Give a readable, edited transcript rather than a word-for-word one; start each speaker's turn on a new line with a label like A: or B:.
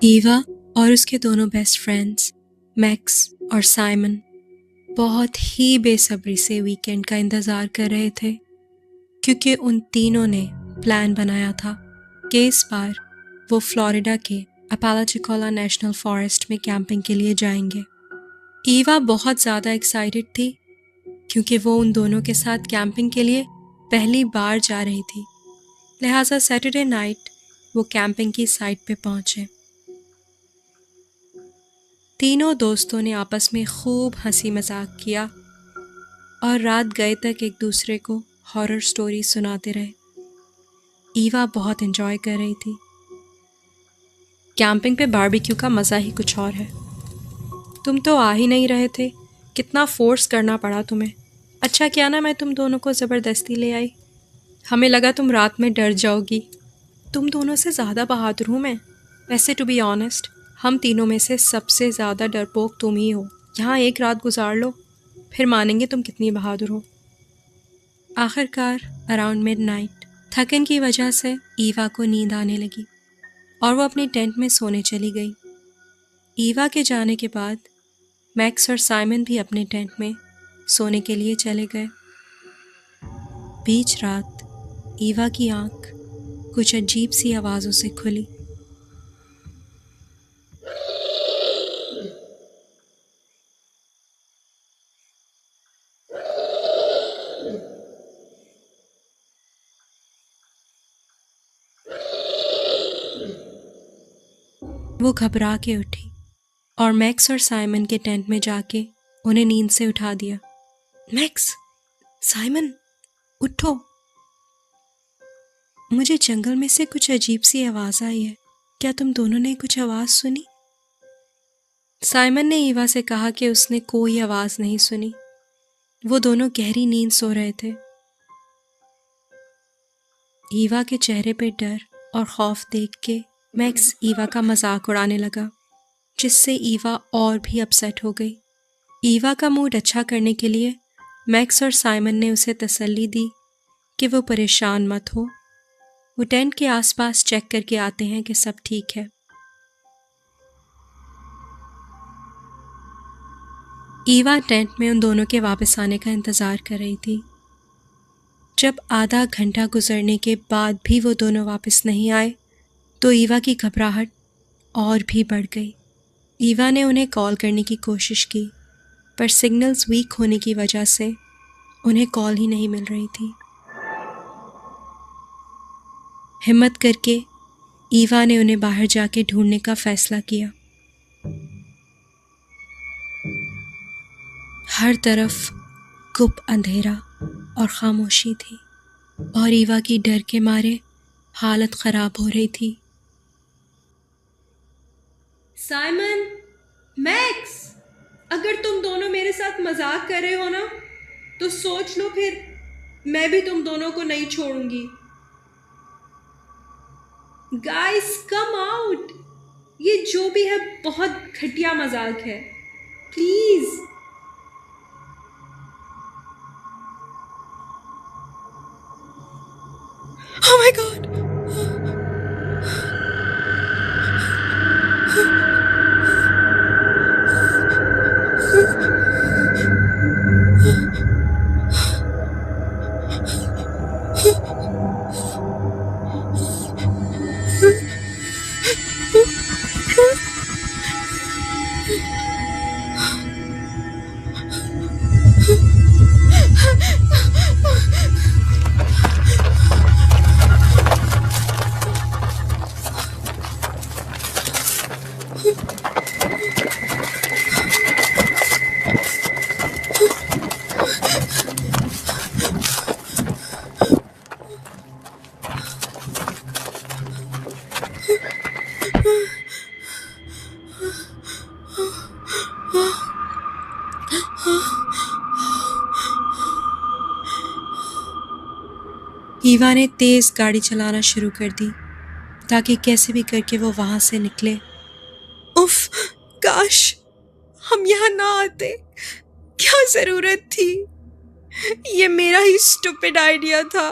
A: ईवा और उसके दोनों बेस्ट फ्रेंड्स मैक्स और साइमन बहुत ही बेसब्री से वीकेंड का इंतज़ार कर रहे थे, क्योंकि उन तीनों ने प्लान बनाया था कि इस बार वो फ्लोरिडा के अपालाचिकोला नेशनल फॉरेस्ट में कैंपिंग के लिए जाएंगे। ईवा बहुत ज़्यादा एक्साइटेड थी क्योंकि वो उन दोनों के साथ कैंपिंग के लिए पहली बार जा रही थी। लिहाजा सैटरडे नाइट वो कैंपिंग की साइट पे पहुंचे। तीनों दोस्तों ने आपस में खूब हंसी मजाक किया और रात गए तक एक दूसरे को हॉरर स्टोरी सुनाते रहे। ईवा बहुत एंजॉय कर रही थी। कैंपिंग पे बारबेक्यू का मज़ा ही कुछ और है। तुम तो आ ही नहीं रहे थे, कितना फोर्स करना पड़ा तुम्हें। अच्छा किया ना मैं तुम दोनों को ज़बरदस्ती ले आई, हमें लगा तुम रात में डर जाओगी। तुम दोनों से ज़्यादा बहादुर हूँ मैं। वैसे टू बी ऑनेस्ट, हम तीनों में से सबसे ज़्यादा डरपोक तुम ही हो। यहाँ एक रात गुजार लो, फिर मानेंगे तुम कितनी बहादुर हो। आखिरकार अराउंड मिडनाइट थकन की वजह से ईवा को नींद आने लगी और वो अपनी टेंट में सोने चली गई। ईवा के जाने के बाद मैक्स और साइमन भी अपने टेंट में सोने के लिए चले गए। बीच रात ईवा की आंख कुछ अजीब सी आवाज़ों से खुली। वो घबरा के उठी और मैक्स और साइमन के टेंट में जाके उन्हें नींद से उठा दिया। मैक्स, साइमन, उठो। मुझे जंगल में से कुछ अजीब सी आवाज़ आई है, क्या तुम दोनों ने कुछ आवाज़ सुनी? साइमन ने ईवा से कहा कि उसने कोई आवाज़ नहीं सुनी। वो दोनों गहरी नींद सो रहे थे। ईवा के चेहरे पे डर और खौफ देख के मैक्स ईवा का मजाक उड़ाने लगा, जिससे ईवा और भी अपसेट हो गई। ईवा का मूड अच्छा करने के लिए मैक्स और साइमन ने उसे तसल्ली दी कि वो परेशान मत हो, वो टेंट के आसपास चेक करके आते हैं कि सब ठीक है। ईवा टेंट में उन दोनों के वापस आने का इंतज़ार कर रही थी। जब आधा घंटा गुजरने के बाद भी वो दोनों वापस नहीं आए तो ईवा की घबराहट और भी बढ़ गई। ईवा ने उन्हें कॉल करने की कोशिश की, पर सिग्नल्स वीक होने की वजह से उन्हें कॉल ही नहीं मिल रही थी। हिम्मत करके ईवा ने उन्हें बाहर जाके ढूंढने का फैसला किया। हर तरफ गुप अंधेरा और खामोशी थी और ईवा की डर के मारे हालत ख़राब हो रही थी। साइमन, मैक्स, अगर तुम दोनों मेरे साथ मजाक कर रहे हो ना तो सोच लो, फिर मैं भी तुम दोनों को नहीं छोड़ूंगी। गाइस कम आउट, ये जो भी है बहुत घटिया मजाक है, please. Oh my God! Eva ने तेज गाड़ी चलाना शुरू कर दी ताकि कैसे भी करके वो वहां से निकले। उफ, काश हम यहाँ ना आते, क्या जरूरत थी, ये मेरा ही स्टूपिड आइडिया था।